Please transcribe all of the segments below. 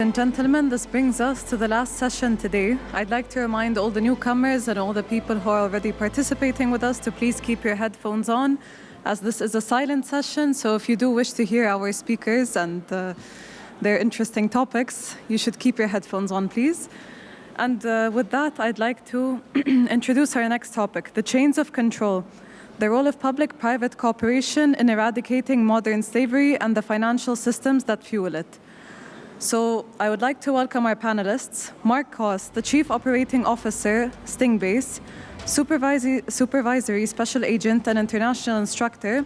And gentlemen, this brings us to the last session today. I'd like to remind all the newcomers and all the people who are already participating with us to please keep your headphones on, as this is a silent session, so if you do wish to hear our speakers and their interesting topics, you should keep your headphones on, please. And with that, I'd like to introduce our next topic, the chains of control, the role of public-private cooperation in eradicating modern slavery and the financial systems that fuel it. So I would like to welcome our panelists, Mark Koss, the Chief Operating Officer, Stingbase, Supervisory Special Agent and International Instructor,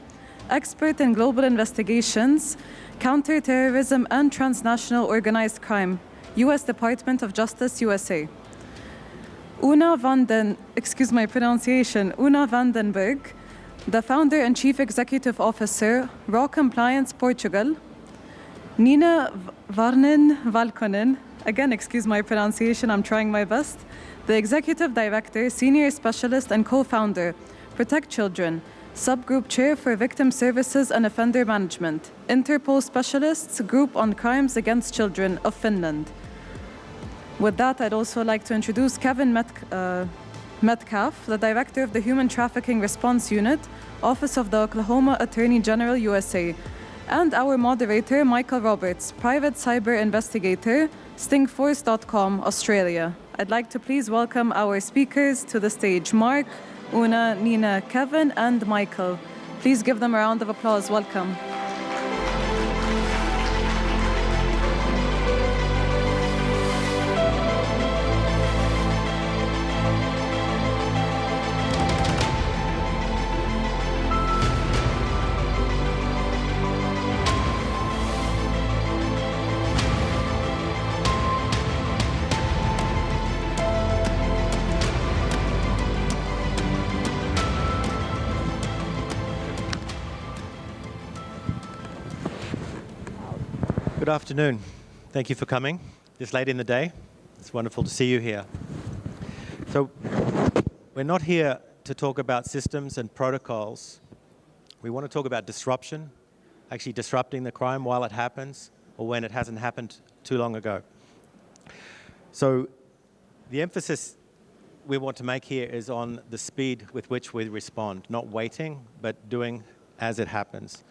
expert in global investigations, counterterrorism and transnational organized crime, U.S. Department of Justice, USA. Una Vandenberg, the Founder and Chief Executive Officer, Raw Compliance, Portugal. Nina Valkonen, again, excuse my pronunciation, I'm trying my best, the Executive Director, Senior Specialist and Co-Founder, Protect Children, Subgroup Chair for Victim Services and Offender Management, Interpol Specialists, Group on Crimes Against Children of Finland. With that, I'd also like to introduce Kevin Metcalf, the Director of the Human Trafficking Response Unit, Office of the Oklahoma Attorney General, USA, and our moderator, Michael Roberts, Private Cyber Investigator, STINGFORCE.com, Australia. I'd like to please welcome our speakers to the stage, Mark, Una, Nina, Kevin, and Michael. Please give them a round of applause. Welcome. Good afternoon. Thank you for coming this late in the day. It's wonderful to see you here. So we're not here to talk about systems and protocols. We want to talk about disruption, actually disrupting the crime while it happens or when it hasn't happened too long ago. So the emphasis we want to make here is on the speed with which we respond, not waiting, but doing as it happens.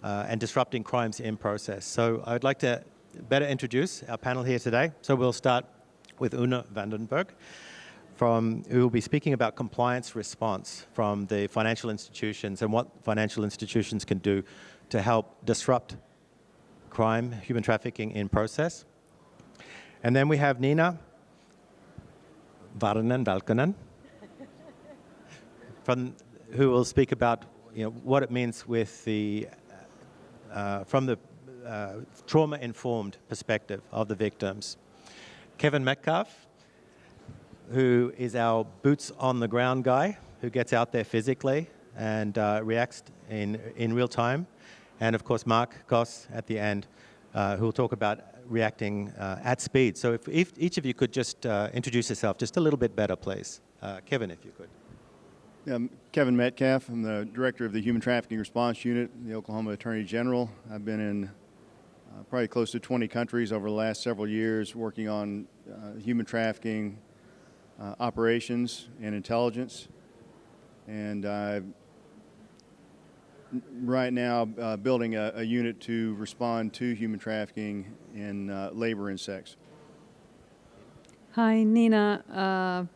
And disrupting crimes in process. So I'd like to better introduce our panel here today. So we'll start with Una Vandenberg, who will be speaking about compliance response from the financial institutions and what financial institutions can do to help disrupt crime, human trafficking in process. And then we have Nina Valkonen, who will speak about what it means with from the trauma-informed perspective of the victims. Kevin Metcalf, who is our boots-on-the-ground guy, who gets out there physically and reacts in real time. And of course, Mark Koss at the end, who will talk about reacting at speed. So if each of you could just introduce yourself just a little bit better, please. Kevin, if you could. I'm Kevin Metcalf. I'm the Director of the Human Trafficking Response Unit, the Oklahoma Attorney General. I've been in probably close to 20 countries over the last several years working on human trafficking operations and intelligence. And I'm right now building a unit to respond to human trafficking in labor and sex. Hi, Nina.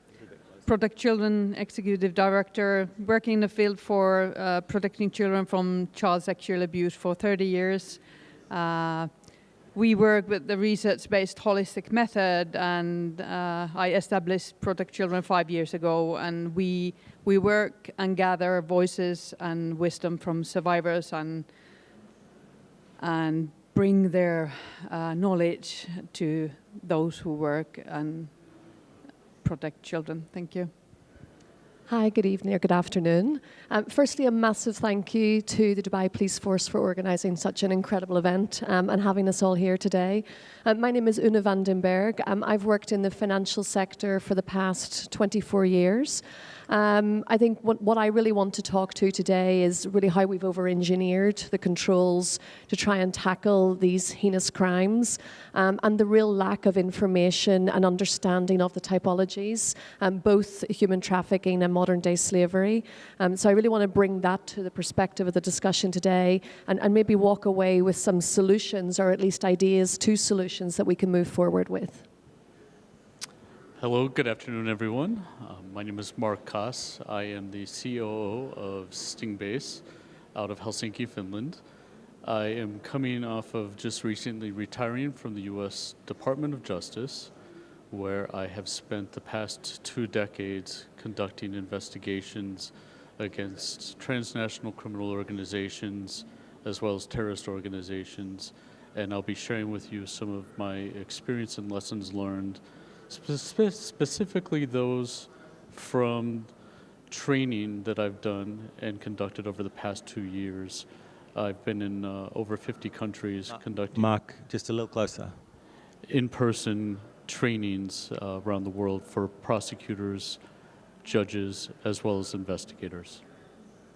Protect Children Executive Director, working in the field for protecting children from child sexual abuse for 30 years. We work with the research-based holistic method, and I established Protect Children 5 years ago, and we work and gather voices and wisdom from survivors and bring their knowledge to those who work and protect children. Thank you. Hi, good evening or good afternoon. Firstly, a massive thank you to the Dubai Police Force for organising such an incredible event and having us all here today. My name is Una Vandenberg. I've worked in the financial sector for the past 24 years. I think what I really want to talk to today is really how we've over-engineered the controls to try and tackle these heinous crimes, and the real lack of information and understanding of the typologies, both human trafficking and modern-day slavery. So I really want to bring that to the perspective of the discussion today, and maybe walk away with some solutions, or at least ideas to solutions that we can move forward with. Hello, good afternoon, everyone. My name is Mark Kaas. I am the COO of Stingbase out of Helsinki, Finland. I am coming off of just recently retiring from the U.S. Department of Justice, where I have spent the past 2 decades conducting investigations against transnational criminal organizations as well as terrorist organizations. And I'll be sharing with you some of my experience and lessons learned, specifically those from training that I've done and conducted over the past 2 years. I've been in over 50 countries conducting Mark, just a little closer. in-person trainings around the world for prosecutors, judges, as well as investigators.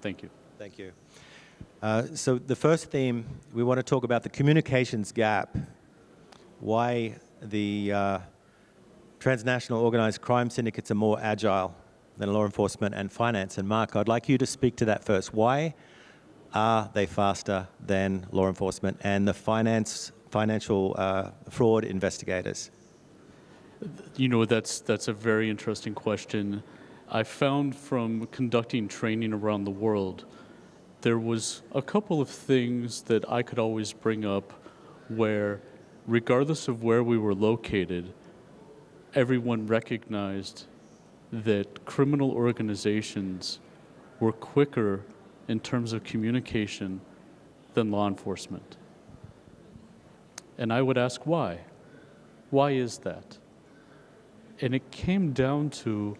Thank you. Thank you. So the first theme, we want to talk about the communications gap, why the transnational organized crime syndicates are more agile than law enforcement and finance. And Mark, I'd like you to speak to that first. Why are they faster than law enforcement and the financial fraud investigators? You know, that's a very interesting question. I found from conducting training around the world, there was a couple of things that I could always bring up where, regardless of where we were located, everyone recognized that criminal organizations were quicker in terms of communication than law enforcement. And I would ask why? Why is that? And it came down to,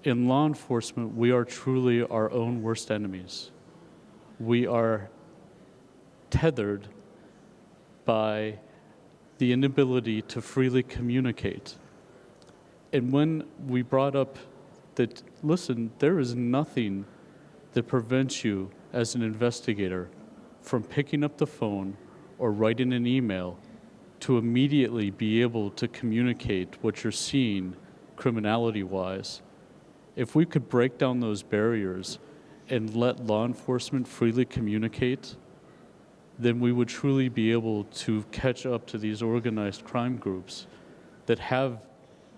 in law enforcement, we are truly our own worst enemies. We are tethered by the inability to freely communicate. And when we brought up that, listen, there is nothing that prevents you as an investigator from picking up the phone or writing an email to immediately be able to communicate what you're seeing criminality-wise. If we could break down those barriers and let law enforcement freely communicate, then we would truly be able to catch up to these organized crime groups that have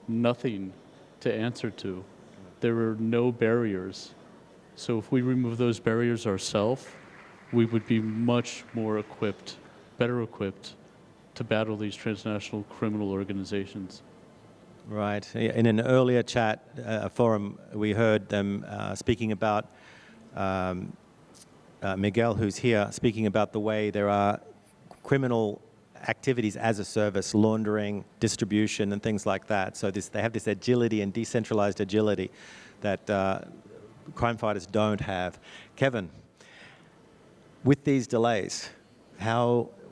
nothing to answer to. There are no barriers. So if we remove those barriers ourselves, we would be much more equipped, better equipped, to battle these transnational criminal organizations. Right. In an earlier chat forum, we heard them speaking about Miguel, who's here, speaking about the way there are criminal activities as a service, laundering, distribution, and things like that. So they have this agility and decentralized agility that crime fighters don't have. Kevin, with these delays,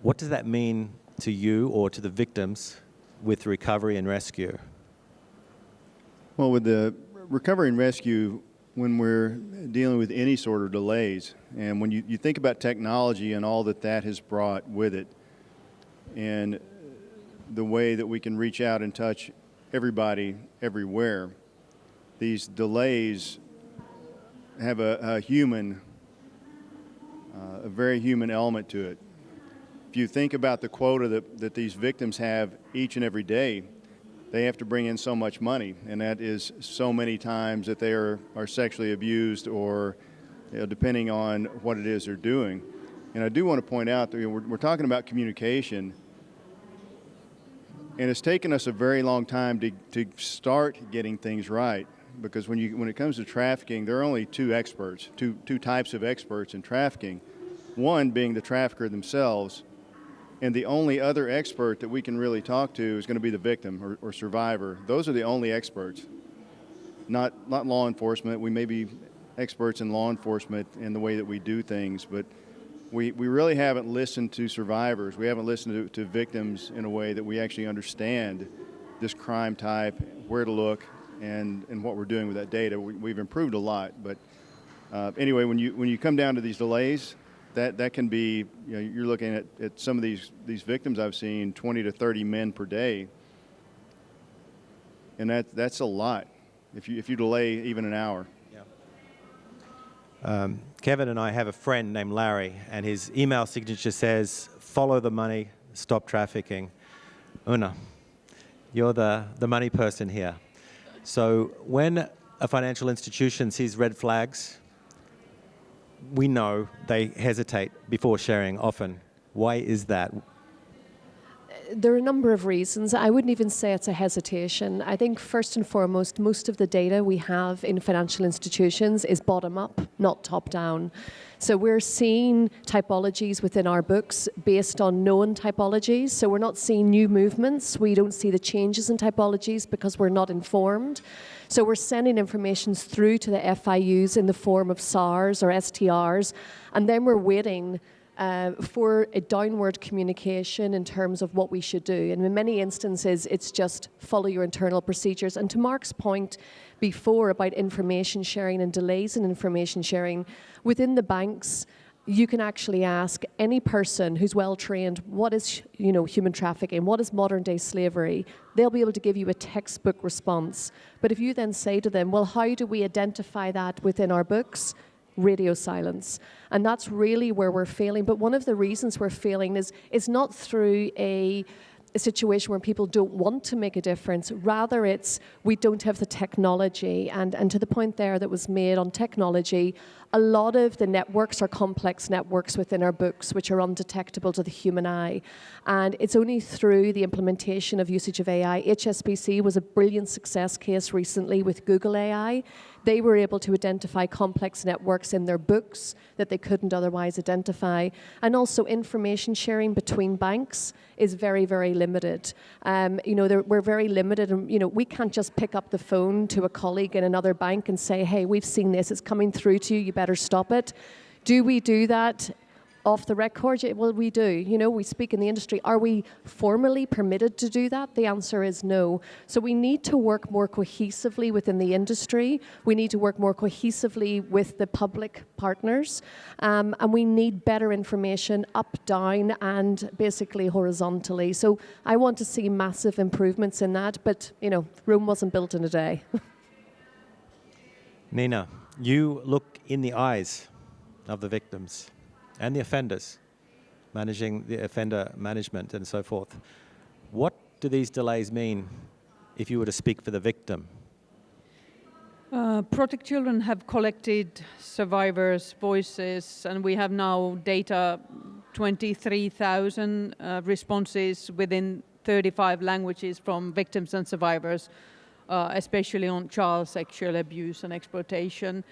what does that mean to you or to the victims with recovery and rescue? Well, with the recovery and rescue, when we're dealing with any sort of delays, and when you think about technology and all that has brought with it, and the way that we can reach out and touch everybody everywhere, these delays have a very human element to it. If you think about the quota that these victims have each and every day, they have to bring in so much money, and that is so many times that they are sexually abused, or depending on what it is they're doing. And I do want to point out that we're talking about communication, and it's taken us a very long time to start getting things right, because when it comes to trafficking, there are only two types of experts in trafficking. One being the trafficker themselves, and the only other expert that we can really talk to is going to be the victim or survivor. Those are the only experts, not law enforcement. We may be experts in law enforcement in the way that we do things, but we really haven't listened to survivors. We haven't listened to victims in a way that we actually understand this crime type, where to look, and what we're doing with that data. We've improved a lot, but anyway, when you come down to these delays, that can be, you know, you're looking at some of these victims I've seen, 20 to 30 men per day, and that's a lot if you delay even an hour. Kevin and I have a friend named Larry, and his email signature says, "Follow the money, stop trafficking." Una, you're the money person here. So when a financial institution sees red flags, we know they hesitate before sharing often. Why is that? There are a number of reasons. I wouldn't even say it's a hesitation. I think first and foremost, most of the data we have in financial institutions is bottom up, not top down. So we're seeing typologies within our books based on known typologies. So we're not seeing new movements. We don't see the changes in typologies because we're not informed. So we're sending information through to the FIUs in the form of SARs or STRs, and then we're waiting for a downward communication in terms of what we should do. And in many instances, it's just follow your internal procedures. And to Mark's point before about information sharing and delays in information sharing, within the banks, you can actually ask any person who's well trained, what is, you know, human trafficking, what is modern day slavery? They'll be able to give you a textbook response. But if you then say to them, well, how do we identify that within our books? Radio silence. And that's really where we're failing. But one of the reasons we're failing is not through a situation where people don't want to make a difference. Rather, it's we don't have the technology. And to the point there that was made on technology, a lot of the networks are complex networks within our books, which are undetectable to the human eye. And it's only through the implementation of usage of AI. HSBC was a brilliant success case recently with Google AI. They were able to identify complex networks in their books that they couldn't otherwise identify. And also information sharing between banks is very, very limited. You know, we're very limited, and you know, we can't just pick up the phone to a colleague in another bank and say, hey, we've seen this, it's coming through to you, you better stop it. Do we do that off the record? Well, we do. You know, we speak in the industry. Are we formally permitted to do that? The answer is no. So we need to work more cohesively within the industry. We need to work more cohesively with the public partners. And we need better information up, down, and basically horizontally. So I want to see massive improvements in that. But, you know, Rome wasn't built in a day. Nina, you look in the eyes of the victims and the offenders, managing the offender management and so forth. What do these delays mean if you were to speak for the victim? Protect Children have collected survivors' voices, and we have now data 23,000 responses within 35 languages from victims and survivors, especially on child sexual abuse and exploitation.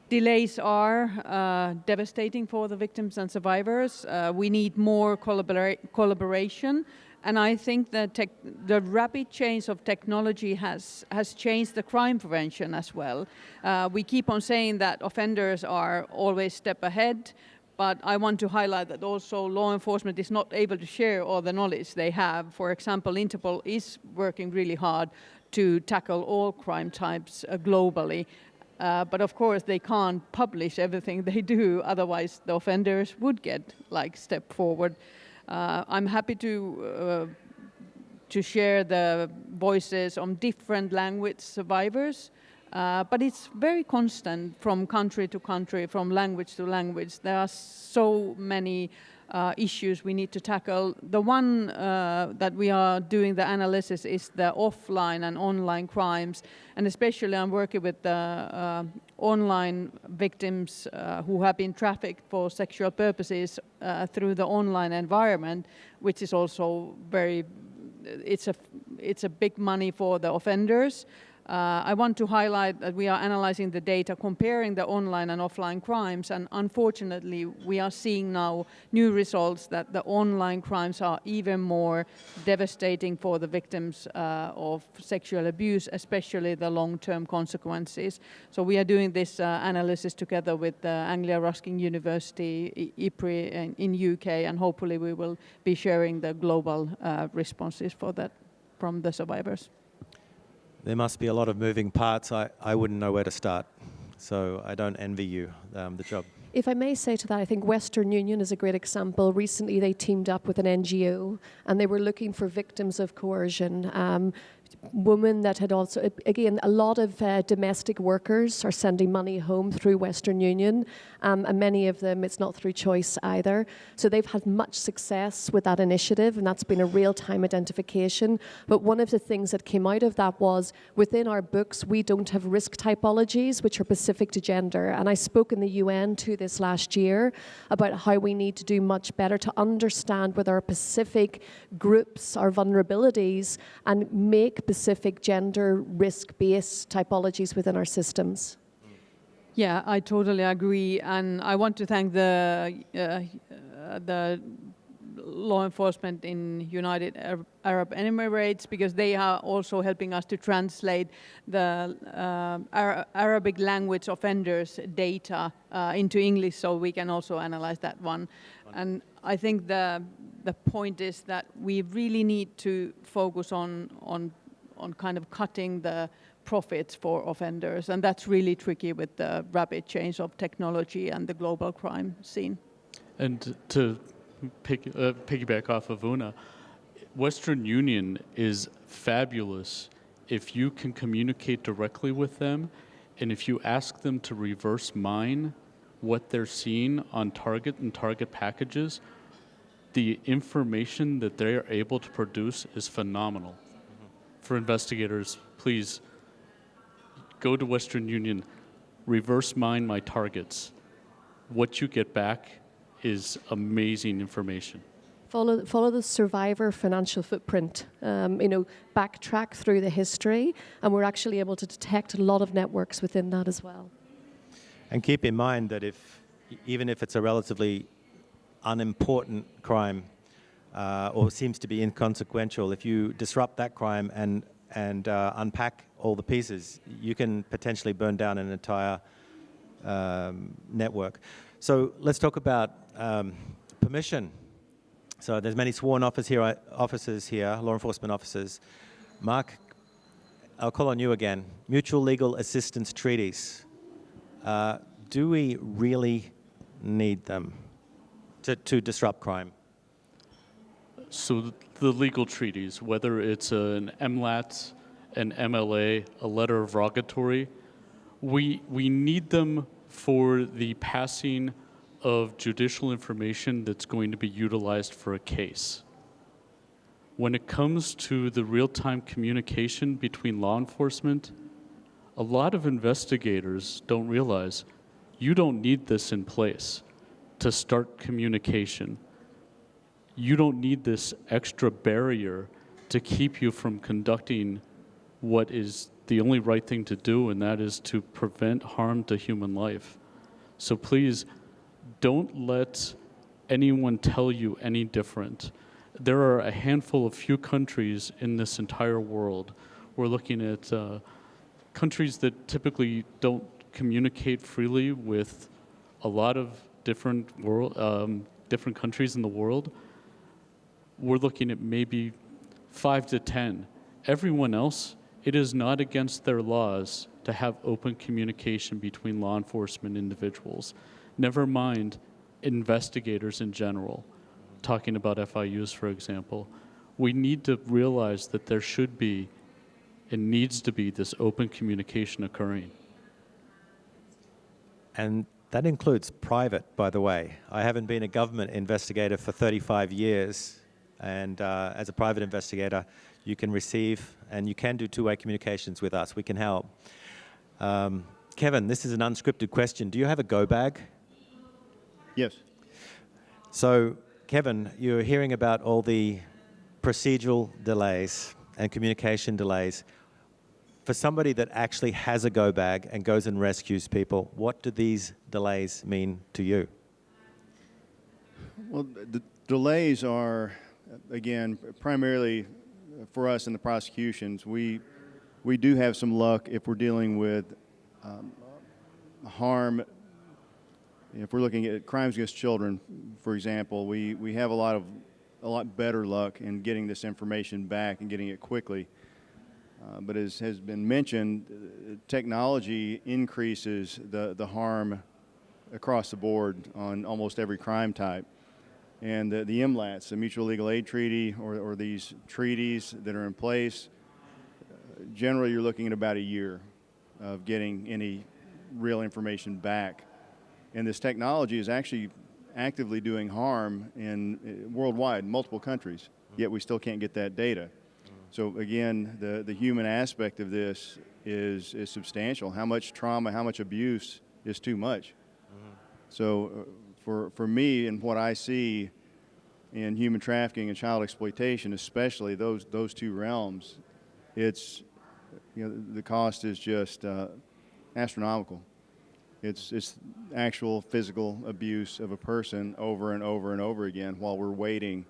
Delays are devastating for the victims and survivors. We need more collaboration, and I think that the rapid change of technology has changed the crime prevention as well. We keep on saying that offenders are always step ahead, but I want to highlight that also law enforcement is not able to share all the knowledge they have. For example, Interpol is working really hard to tackle all crime types globally. But of course, they can't publish everything they do, otherwise the offenders would get step forward. I'm happy to share the voices on different language survivors, but it's very constant from country to country, from language to language. There are so many issues we need to tackle. The one that we are doing the analysis is the offline and online crimes, and especially I'm working with the online victims who have been trafficked for sexual purposes through the online environment, which is also it's a big money for the offenders. I want to highlight that we are analyzing the data, comparing the online and offline crimes, and unfortunately we are seeing now new results that the online crimes are even more devastating for the victims of sexual abuse, especially the long-term consequences. So we are doing this analysis together with Anglia Ruskin University, IPRI in UK, and hopefully we will be sharing the global responses for that from the survivors. There must be a lot of moving parts. I wouldn't know where to start. So I don't envy you the job. If I may say to that, I think Western Union is a great example. Recently, they teamed up with an NGO, and they were looking for victims of coercion. Women that had also, again, a lot of domestic workers are sending money home through Western Union, and many of them, it's not through choice either. So they've had much success with that initiative, and that's been a real-time identification. But one of the things that came out of that was, within our books, we don't have risk typologies, which are specific to gender. And I spoke in the UN to this last year about how we need to do much better to understand with our Pacific groups, our vulnerabilities, and make specific gender risk-based typologies within our systems. Yeah, I totally agree, and I want to thank the law enforcement in United Arab Emirates, because they are also helping us to translate the Arabic language offenders data into English, so we can also analyze that one. And I think the point is that we really need to focus on kind of cutting the profits for offenders, and that's really tricky with the rapid change of technology and the global crime scene. And to piggyback off of Una, Western Union is fabulous if you can communicate directly with them, and if you ask them to reverse mine what they're seeing on target and target packages, the information that they are able to produce is phenomenal. For investigators, please go to Western Union, reverse mine my targets. What you get back is amazing information. Follow the survivor financial footprint. Backtrack through the history, and we're actually able to detect a lot of networks within that as well. And keep in mind that even if it's a relatively unimportant crime, or seems to be inconsequential, if you disrupt that crime and unpack all the pieces, you can potentially burn down an entire network. So let's talk about permission. So there's many sworn officers here, law enforcement officers. Mark, I'll call on you again. Mutual legal assistance treaties. Do we really need them to disrupt crime? So the legal treaties, whether it's an MLAT, an MLA, a letter of rogatory, we need them for the passing of judicial information that's going to be utilized for a case. When it comes to the real-time communication between law enforcement, a lot of investigators don't realize you don't need this in place to start communication. You don't need this extra barrier to keep you from conducting what is the only right thing to do, and that is to prevent harm to human life. So please, don't let anyone tell you any different. There are a handful of few countries in this entire world. We're looking at countries that typically don't communicate freely with a lot of different countries in the world. We're looking at maybe 5 to 10. Everyone else, it is not against their laws to have open communication between law enforcement individuals. Never mind investigators in general, talking about FIUs, for example. We need to realize that there should be and needs to be this open communication occurring. And that includes private, by the way. I haven't been a government investigator for 35 years. And as a private investigator, you can receive and you can do two-way communications with us. We can help. Kevin, this is an unscripted question. Do you have a go bag? Yes. So, Kevin, you're hearing about all the procedural delays and communication delays. For somebody that actually has a go bag and goes and rescues people, what do these delays mean to you? Well, the delays are, again, primarily for us in the prosecutions. We do have some luck if we're dealing with harm. If we're looking at crimes against children, for example, we have a lot better luck in getting this information back and getting it quickly. But as has been mentioned, technology increases the harm across the board on almost every crime type. And the MLATs, the Mutual Legal Aid Treaty, or these treaties that are in place, generally you're looking at about a year of getting any real information back. And this technology is actually actively doing harm in worldwide, multiple countries, yet we still can't get that data. So again, the human aspect of this is substantial. How much trauma, how much abuse is too much? So for me and what I see in human trafficking and child exploitation, especially those two realms, it's, the cost is just astronomical. It's actual physical abuse of a person over and over and over again while we're waiting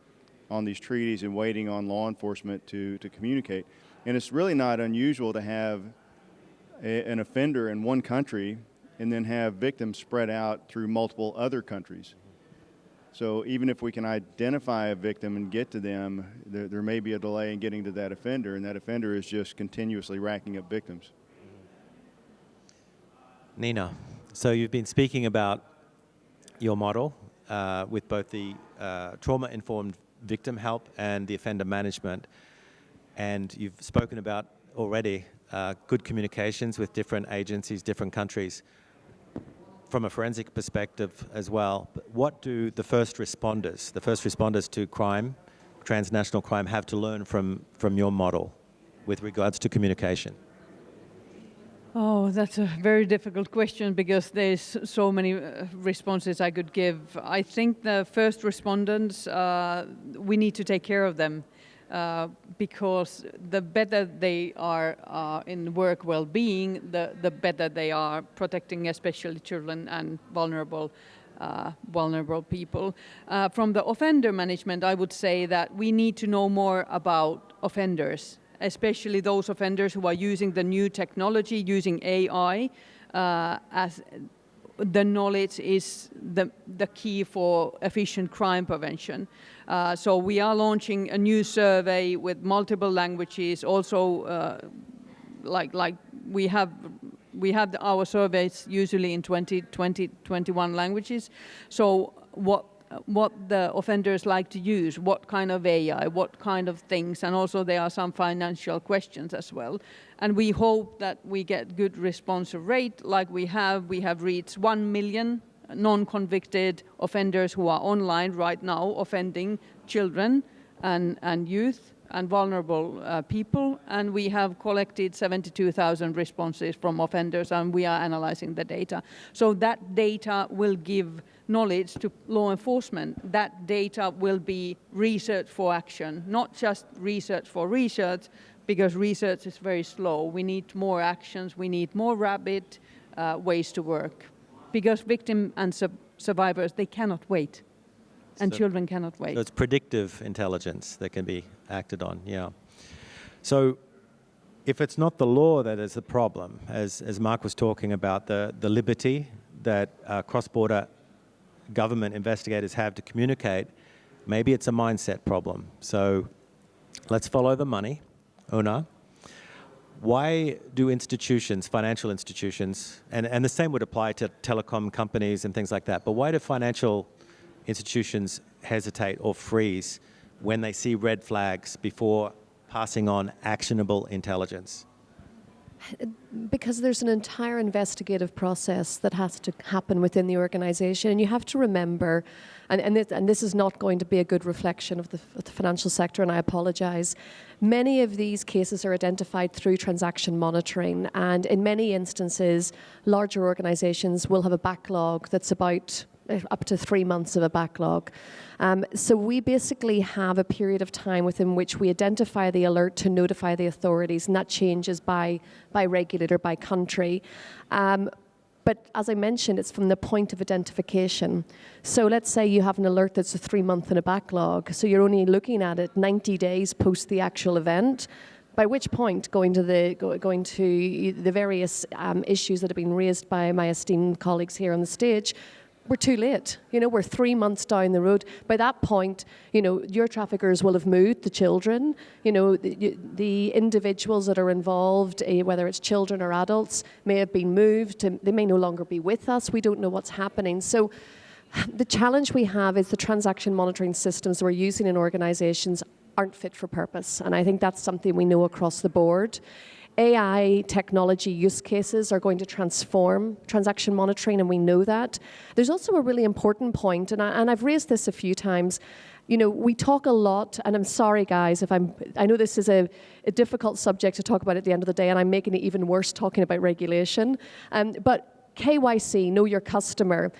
on these treaties and waiting on law enforcement to communicate. And it's really not unusual to have an offender in one country and then have victims spread out through multiple other countries. So even if we can identify a victim and get to them, there may be a delay in getting to that offender, and that offender is just continuously racking up victims. Nina, so you've been speaking about your model with both the trauma-informed victim help and the offender management, and you've spoken about already good communications with different agencies, different countries. From a forensic perspective as well, what do the first responders to crime, transnational crime, have to learn from your model with regards to communication? Oh, that's a very difficult question because there's so many responses I could give. I think the first responders, we need to take care of them because the better they are in work well-being, the better they are protecting especially children and vulnerable people. From the offender management, I would say that we need to know more about offenders, especially those offenders who are using the new technology, using AI, as the knowledge is the key for efficient crime prevention. So we are launching a new survey with multiple languages. Also, like we have our surveys usually in 21 languages. So what the offenders like to use, what kind of AI, what kind of things, and also there are some financial questions as well. And we hope that we get good response rate like we have. We have reached 1 million non-convicted offenders who are online right now offending children and youth and vulnerable people, and we have collected 72,000 responses from offenders, and we are analyzing the data. So that data will give knowledge to law enforcement. That data will be research for action, not just research for research, because research is very slow. We need more actions, we need more rapid ways to work, because victims and survivors, they cannot wait. And children cannot wait. So it's predictive intelligence that can be acted on, yeah. So if it's not the law that is the problem, as Mark was talking about, the liberty that cross-border government investigators have to communicate, maybe it's a mindset problem. So let's follow the money. Una, why do institutions, financial institutions, and the same would apply to telecom companies and things like that, but why do financial institutions hesitate or freeze when they see red flags before passing on actionable intelligence? Because there's an entire investigative process that has to happen within the organization. And you have to remember, and this is not going to be a good reflection of the financial sector, and I apologize. Many of these cases are identified through transaction monitoring. And in many instances, larger organizations will have a backlog that's about up to 3 months of a backlog. So we basically have a period of time within which we identify the alert to notify the authorities, and that changes by regulator, by country. But as I mentioned, it's from the point of identification. So let's say you have an alert that's a 3-month in a backlog, so you're only looking at it 90 days post the actual event, by which point, going to the various issues that have been raised by my esteemed colleagues here on the stage, we're too late. You know, we're 3 months down the road. By that point, you know, your traffickers will have moved the children. You know, the individuals that are involved, whether it's children or adults, may have been moved. They may no longer be with us. We don't know what's happening. So the challenge we have is the transaction monitoring systems we're using in organizations aren't fit for purpose. And I think that's something we know across the board. AI technology use cases are going to transform transaction monitoring, and we know that. There's also a really important point, and I've raised this a few times. You know, we talk a lot, and I'm sorry, guys, I know this is a difficult subject to talk about at the end of the day, and I'm making it even worse talking about regulation. But KYC, know your customer.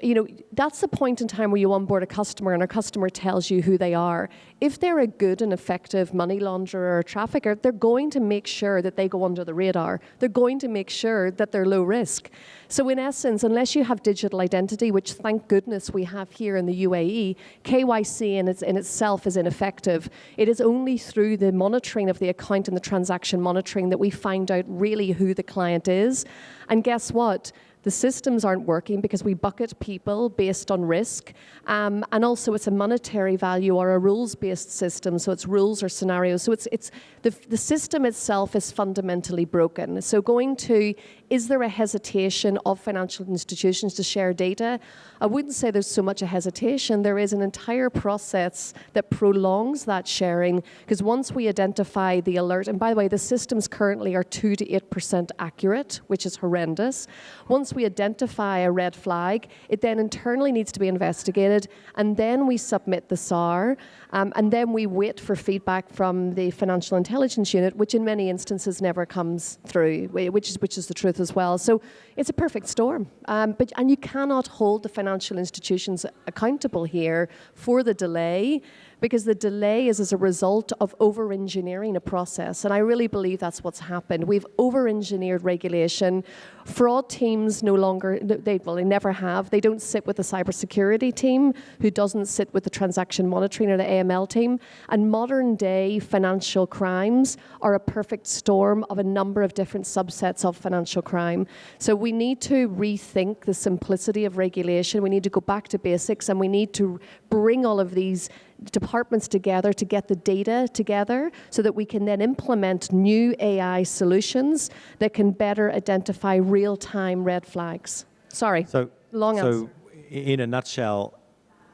You know, that's the point in time where you onboard a customer and a customer tells you who they are. If they're a good and effective money launderer or trafficker, they're going to make sure that they go under the radar. They're going to make sure that they're low risk. So in essence, unless you have digital identity, which thank goodness we have here in the UAE, KYC in itself is ineffective. It is only through the monitoring of the account and the transaction monitoring that we find out really who the client is. And guess what? The systems aren't working because we bucket people based on risk, and also it's a monetary value or a rules-based system, so it's rules or scenarios. So it's the system itself is fundamentally broken. So going to, is there a hesitation of financial institutions to share data? I wouldn't say there's so much a hesitation. There is an entire process that prolongs that sharing, because once we identify the alert, and by the way, the systems currently are 2 to 8% accurate, which is horrendous. Once we identify a red flag, it then internally needs to be investigated, and then we submit the SAR, and then we wait for feedback from the financial intelligence unit, which in many instances never comes through, which is the truth as well. So it's a perfect storm. And you cannot hold the financial institutions accountable here for the delay, because the delay is as a result of over-engineering a process. And I really believe that's what's happened. We've over-engineered regulation. Fraud teams no longer, they never have. They don't sit with the cybersecurity team, who doesn't sit with the transaction monitoring or the AML team. And modern day financial crimes are a perfect storm of a number of different subsets of financial crime. So we need to rethink the simplicity of regulation. We need to go back to basics, and we need to bring all of these departments together to get the data together so that we can then implement new AI solutions that can better identify real-time red flags. Sorry, long answer. So in a nutshell,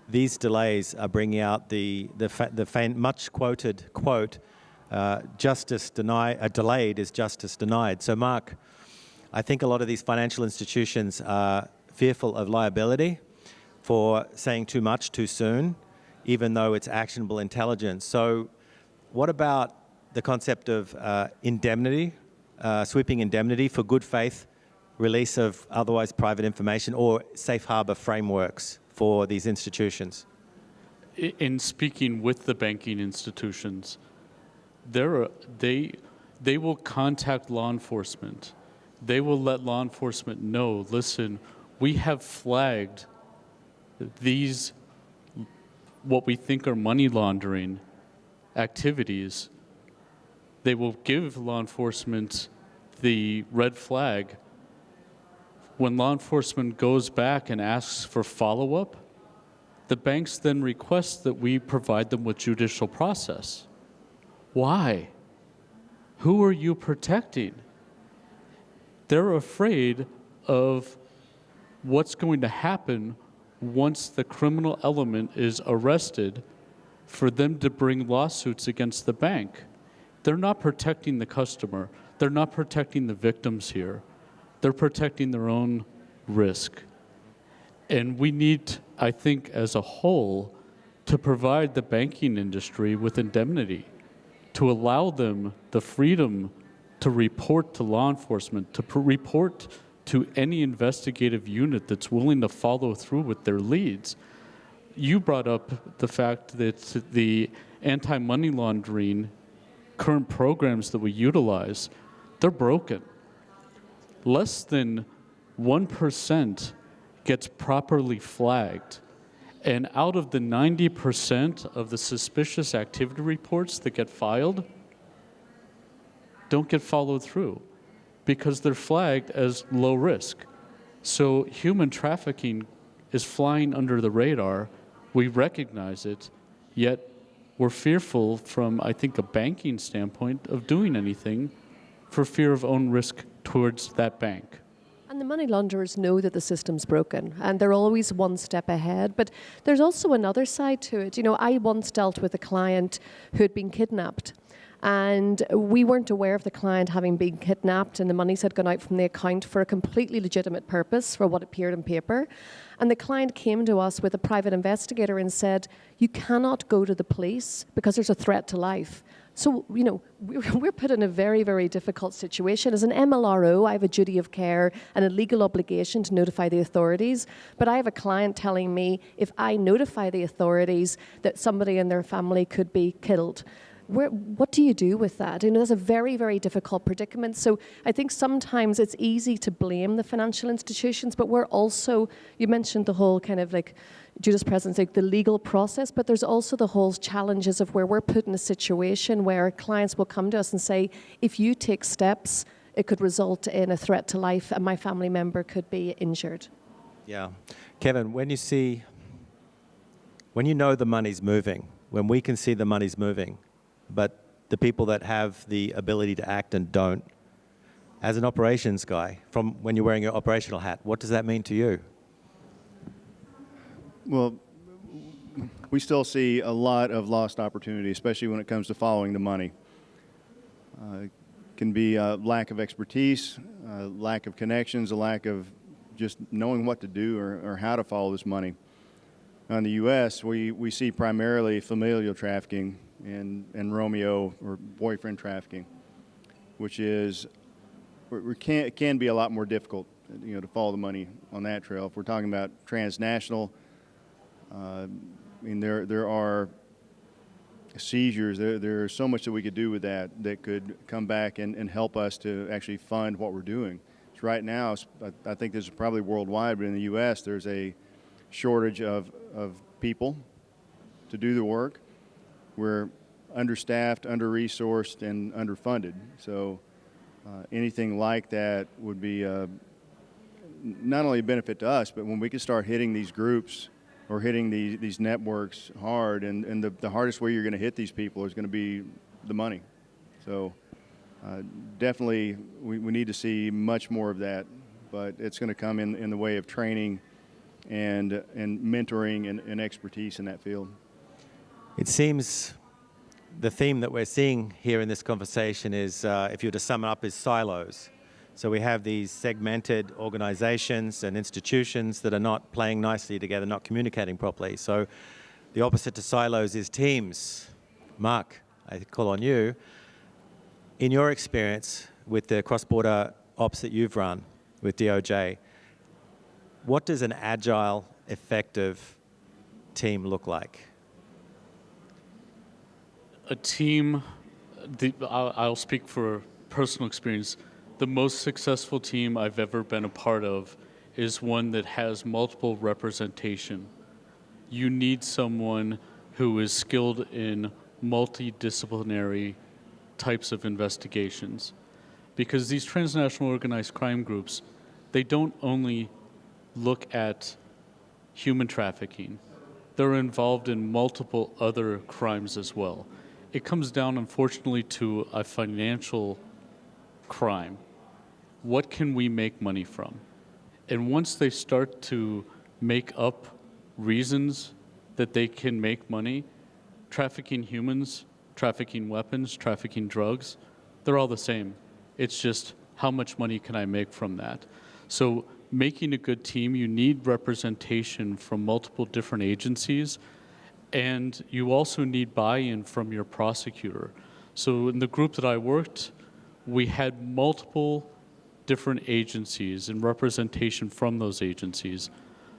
these delays are bringing out the much quoted quote, justice delayed is justice denied. So Mark, I think a lot of these financial institutions are fearful of liability for saying too much too soon, even though it's actionable intelligence. So what about the concept of indemnity, sweeping indemnity for good faith release of otherwise private information, or safe harbor frameworks for these institutions? In speaking with the banking institutions, they will contact law enforcement. They will let law enforcement know, listen, we have flagged these what we think are money laundering activities. They will give law enforcement the red flag. When law enforcement goes back and asks for follow-up, the banks then request that we provide them with judicial process. Why? Who are you protecting? They're afraid of what's going to happen once the criminal element is arrested, for them to bring lawsuits against the bank. They're not protecting the customer. They're not protecting the victims here. They're protecting their own risk. And we need, I think, as a whole, to provide the banking industry with indemnity, to allow them the freedom to report to law enforcement, to report to any investigative unit that's willing to follow through with their leads. You brought up the fact that the anti-money laundering current programs that we utilize, they're broken. Less than 1% gets properly flagged. And out of the 90% of the suspicious activity reports that get filed, don't get followed through, because they're flagged as low risk. So human trafficking is flying under the radar. We recognize it, yet we're fearful from, I think, a banking standpoint of doing anything for fear of own risk towards that bank. And the money launderers know that the system's broken and they're always one step ahead. But there's also another side to it. You know, I once dealt with a client who had been kidnapped. And we weren't aware of the client having been kidnapped, and the monies had gone out from the account for a completely legitimate purpose for what appeared on paper. And the client came to us with a private investigator and said, you cannot go to the police because there's a threat to life. So, you know, we're put in a very, very difficult situation. As an MLRO, I have a duty of care and a legal obligation to notify the authorities. But I have a client telling me if I notify the authorities that somebody in their family could be killed. What do you do with that? You know, that's a very, very difficult predicament. So I think sometimes it's easy to blame the financial institutions, but we're also, you mentioned the whole kind of like Judas presence, like the legal process, but there's also the whole challenges of where we're put in a situation where clients will come to us and say, if you take steps, it could result in a threat to life and my family member could be injured. Yeah. Kevin, when you know the money's moving, when we can see the money's moving, but the people that have the ability to act and don't, as an operations guy, from when you're wearing your operational hat, what does that mean to you? Well, we still see a lot of lost opportunity, especially when it comes to following the money. It can be a lack of expertise, a lack of connections, a lack of just knowing what to do or how to follow this money. Now in the U.S., we see primarily familial trafficking and Romeo or boyfriend trafficking, which is it can be a lot more difficult, you know, to follow the money on that trail. If we're talking about transnational, I mean there are seizures. There's so much that we could do with that could come back and help us to actually fund what we're doing. So right now, I think this is probably worldwide, but in the U.S. there's a shortage of people to do the work. We're understaffed, under-resourced, and underfunded. So anything like that would be not only a benefit to us, but when we can start hitting these groups or hitting these networks hard, and the hardest way you're going to hit these people is going to be the money. So definitely we need to see much more of that, but it's going to come in the way of training and mentoring and expertise in that field. It seems the theme that we're seeing here in this conversation is, if you were to sum it up, is silos. So we have these segmented organizations and institutions that are not playing nicely together, not communicating properly. So the opposite to silos is teams. Mark, I call on you. In your experience with the cross-border ops that you've run with DOJ, what does an agile, effective team look like? A team, I'll speak for personal experience. The most successful team I've ever been a part of is one that has multiple representation. You need someone who is skilled in multidisciplinary types of investigations, because these transnational organized crime groups, they don't only look at human trafficking. They're involved in multiple other crimes as well. It comes down, unfortunately, to a financial crime. What can we make money from? And once they start to make up reasons that they can make money, trafficking humans, trafficking weapons, trafficking drugs, they're all the same. It's just how much money can I make from that? So making a good team, you need representation from multiple different agencies, and you also need buy-in from your prosecutor. So in the group that I worked, we had multiple different agencies and representation from those agencies,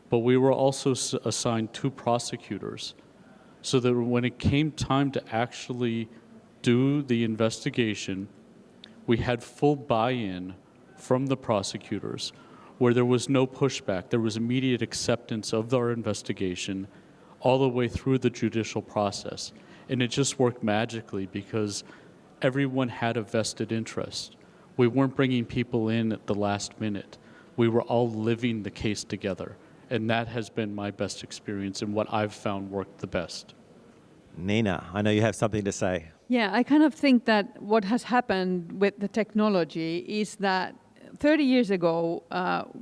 but we were also assigned 2 prosecutors, so that when it came time to actually do the investigation, we had full buy-in from the prosecutors, where there was no pushback. There was immediate acceptance of our investigation all the way through the judicial process. And it just worked magically because everyone had a vested interest. We weren't bringing people in at the last minute. We were all living the case together. And that has been my best experience and what I've found worked the best. Nina, I know you have something to say. Yeah, I kind of think that what has happened with the technology is that 30 years ago,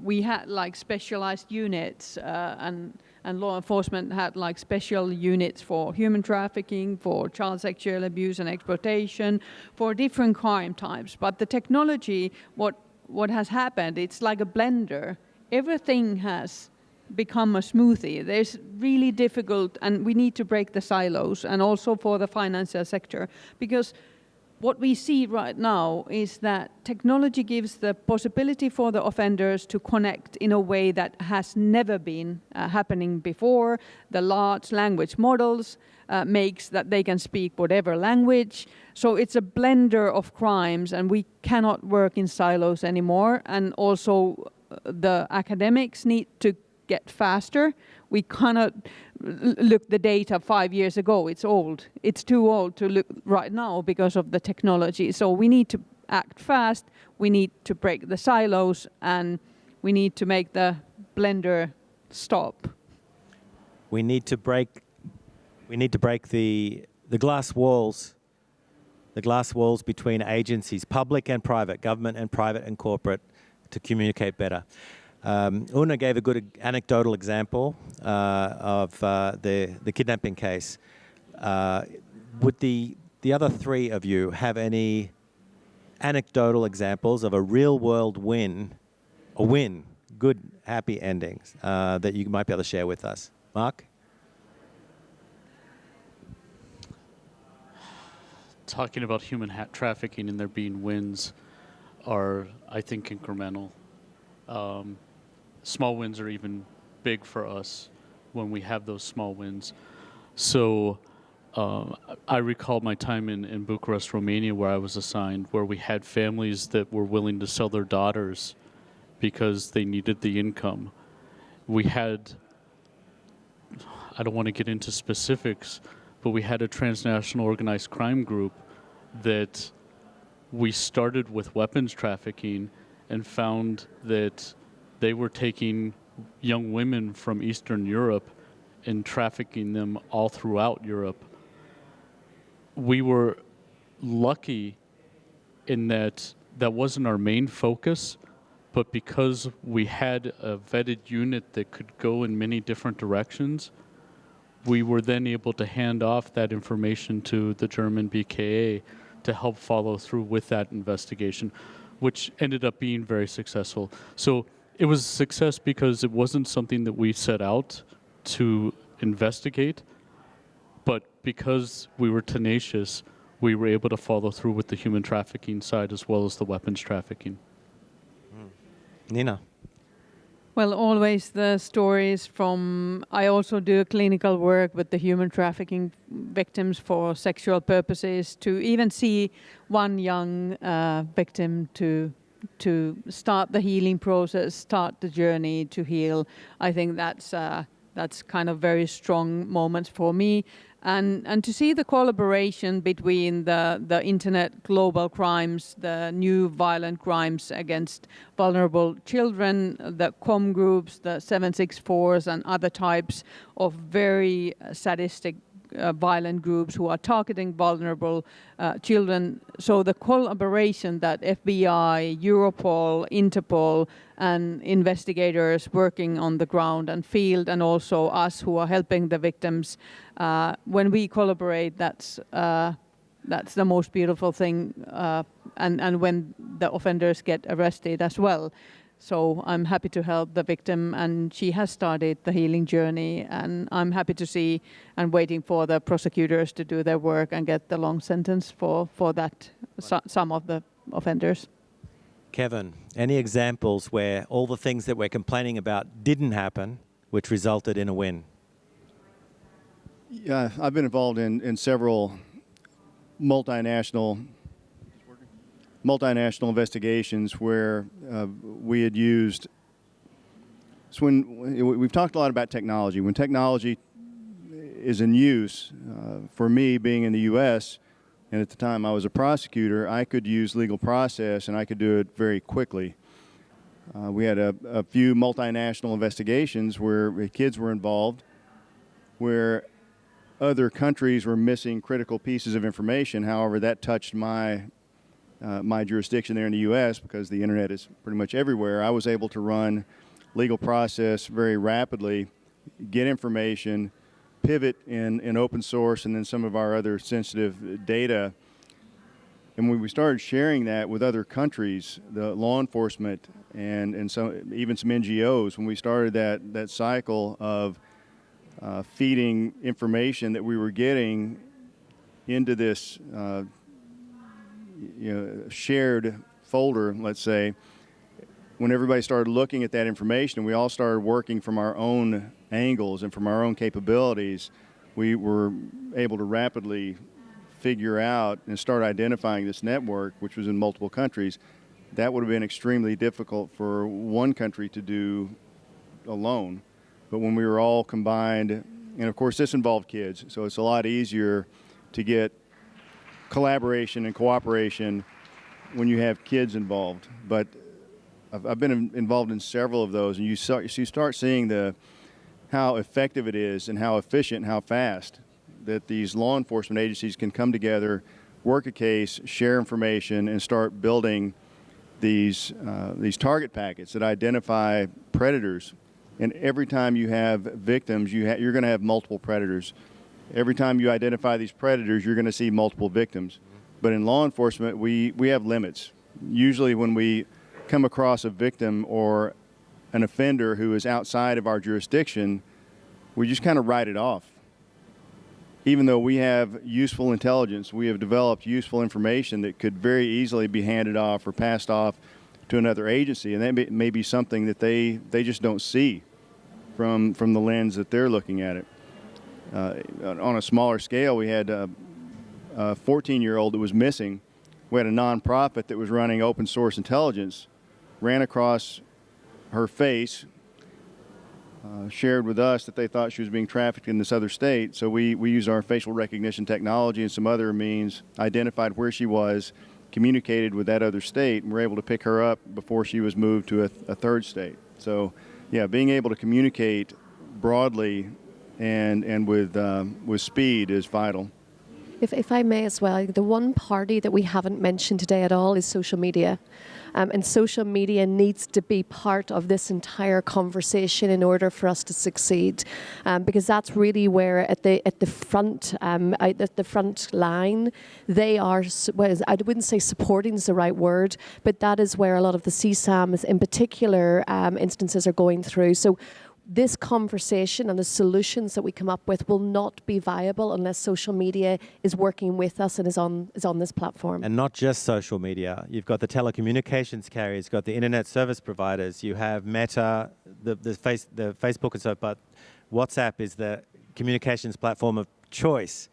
we had like specialized units and law enforcement had like special units for human trafficking, for child sexual abuse and exploitation, for different crime types. But the technology, what has happened, it's like a blender. Everything has become a smoothie. There's really difficult, and we need to break the silos, and also for the financial sector, because what we see right now is that technology gives the possibility for the offenders to connect in a way that has never been happening before. The large language models makes that they can speak whatever language. So it's a blender of crimes, and we cannot work in silos anymore. And also the academics need to get faster. We cannot look the data 5 years ago. It's old. It's too old to look right now because of the technology. So we need to act fast. We need to break the silos, and we need to make the blender stop. We need to break the glass walls. The glass walls between agencies, public and private, government and private and corporate, to communicate better. Una gave a good anecdotal example of the kidnapping case. Would the other three of you have any anecdotal examples of a real-world win, good, happy endings that you might be able to share with us? Mark? Talking about human trafficking and there being wins are, I think, incremental. Small wins are even big for us when we have those small wins. So I recall my time in Bucharest, Romania, where I was assigned, where we had families that were willing to sell their daughters because they needed the income. We had, I don't want to get into specifics, but we had a transnational organized crime group that we started with weapons trafficking and found that they were taking young women from Eastern Europe and trafficking them all throughout Europe. We were lucky in that that wasn't our main focus, but because we had a vetted unit that could go in many different directions, we were then able to hand off that information to the German BKA to help follow through with that investigation, which ended up being very successful. So it was a success because it wasn't something that we set out to investigate, but because we were tenacious, we were able to follow through with the human trafficking side as well as the weapons trafficking. Nina? Well, always the stories from, I also do clinical work with the human trafficking victims for sexual purposes, to even see one young victim to start the healing process, start the journey to heal. I think that's kind of very strong moments for me. And to see the collaboration between the internet global crimes, the new violent crimes against vulnerable children, the com groups, the 764s and other types of very sadistic violent groups who are targeting vulnerable children. So the collaboration that FBI, Europol, Interpol, and investigators working on the ground and field, and also us who are helping the victims, when we collaborate, that's the most beautiful thing, and when the offenders get arrested as well. So I'm happy to help the victim, and she has started the healing journey, and I'm happy to see and waiting for the prosecutors to do their work and get the long sentence for that, some of the offenders. Kevin, any examples where all the things that we're complaining about didn't happen, which resulted in a win? Yeah, I've been involved in several multinational investigations where we had used, so when we've talked a lot about technology. When technology is in use, for me being in the U.S., and at the time I was a prosecutor, I could use legal process and I could do it very quickly. We had a few multinational investigations where kids were involved, where other countries were missing critical pieces of information. However, that touched my jurisdiction there in the U.S. because the internet is pretty much everywhere. I was able to run legal process very rapidly, get information, pivot in open source and then some of our other sensitive data. And when we started sharing that with other countries, the law enforcement and even some NGOs, when we started that cycle of feeding information that we were getting into this shared folder, let's say, when everybody started looking at that information and we all started working from our own angles and from our own capabilities, we were able to rapidly figure out and start identifying this network, which was in multiple countries. That would have been extremely difficult for one country to do alone. But when we were all combined, and of course this involved kids, so it's a lot easier to get collaboration and cooperation when you have kids involved. But I've been involved in several of those, and you start seeing how effective it is and how efficient and how fast that these law enforcement agencies can come together, work a case, share information, and start building these target packets that identify predators. And every time you have victims, you're going to have multiple predators. Every time you identify these predators, you're going to see multiple victims. But in law enforcement, we have limits. Usually when we come across a victim or an offender who is outside of our jurisdiction, we just kind of write it off. Even though we have useful intelligence, we have developed useful information that could very easily be handed off or passed off to another agency, and that may be something that they just don't see from the lens that they're looking at it. On a smaller scale, we had a 14-year-old that was missing. We had a nonprofit that was running open source intelligence, ran across her face, shared with us that they thought she was being trafficked in this other state. So we used our facial recognition technology and some other means, identified where she was, communicated with that other state, and were able to pick her up before she was moved to a third state. So yeah, being able to communicate broadly and with speed is vital. If I may as well, the one party that we haven't mentioned today at all is social media. And social media needs to be part of this entire conversation in order for us to succeed, because that's really where at the front line they are. Well, I wouldn't say supporting is the right word, but that is where a lot of the CSAMs in particular instances are going through. So this conversation and the solutions that we come up with will not be viable unless social media is working with us and is on this platform. And not just social media. You've got the telecommunications carriers, you've got the internet service providers, you have Meta, the Facebook and so, but WhatsApp is the communications platform of choice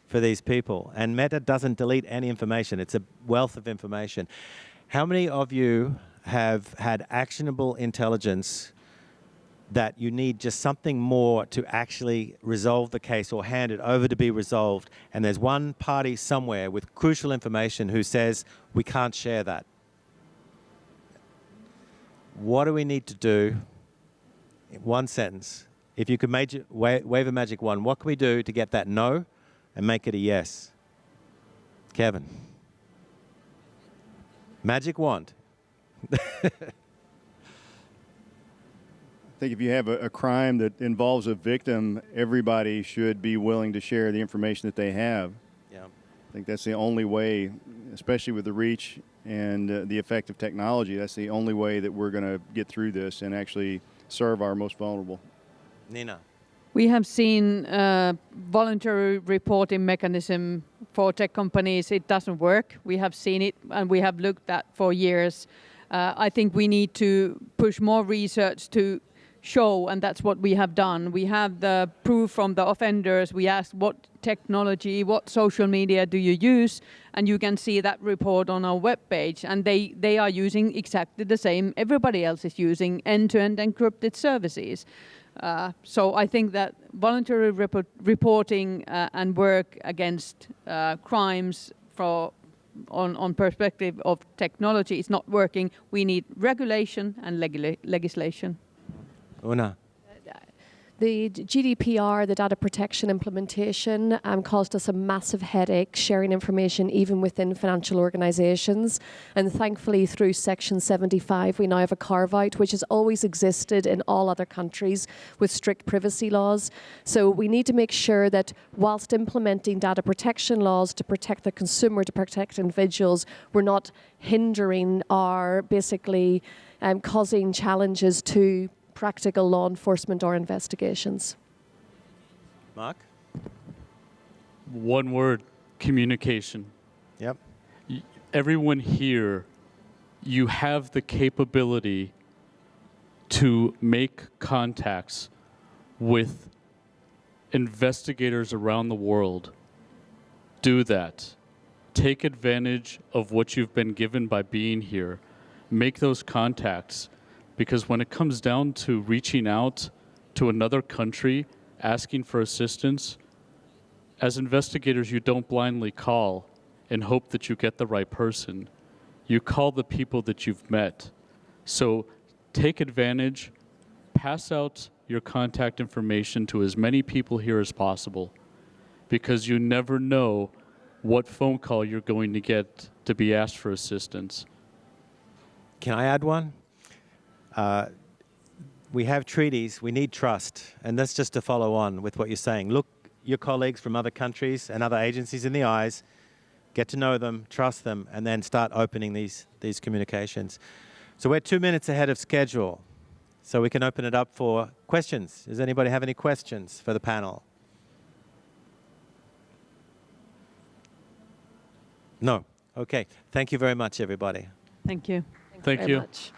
for these people. And Meta doesn't delete any information. It's a wealth of information. How many of you have had actionable intelligence that you need just something more to actually resolve the case or hand it over to be resolved, and there's one party somewhere with crucial information who says, we can't share that? What do we need to do? In one sentence. If you could wave a magic wand, what can we do to get that no and make it a yes? Kevin. Magic wand. I think if you have a crime that involves a victim, everybody should be willing to share the information that they have. Yeah. I think that's the only way, especially with the reach and the effect of technology, that's the only way that we're going to get through this and actually serve our most vulnerable. Nina. We have seen voluntary reporting mechanism for tech companies. It doesn't work. We have seen it and we have looked at for years. I think we need to push more research to show, and that's what we have done. We have the proof from the offenders. We asked what technology, what social media do you use, and you can see that report on our webpage. And they are using exactly the same everybody else is using, end-to-end encrypted services. So I think that voluntary reporting and work against crimes for on perspective of technology is not working. We need regulation and legislation. Una. The GDPR, the data protection implementation, caused us a massive headache sharing information even within financial organizations. And thankfully, through Section 75, we now have a carve-out, which has always existed in all other countries with strict privacy laws. So we need to make sure that whilst implementing data protection laws to protect the consumer, to protect individuals, we're not hindering or basically causing challenges to practical law enforcement or investigations. Mark? One word, communication. Yep. Everyone here, you have the capability to make contacts with investigators around the world. Do that. Take advantage of what you've been given by being here. Make those contacts. Because when it comes down to reaching out to another country, asking for assistance, as investigators, you don't blindly call and hope that you get the right person. You call the people that you've met. So take advantage, pass out your contact information to as many people here as possible, because you never know what phone call you're going to get to be asked for assistance. Can I add one? We have treaties, we need trust, and that's just to follow on with what you're saying. Look your colleagues from other countries and other agencies in the eyes, get to know them, trust them, and then start opening these communications. So we're 2 minutes ahead of schedule, so we can open it up for questions. Does anybody have any questions for the panel? No? Okay. Thank you very much, everybody. Thank you. Thank very you. much.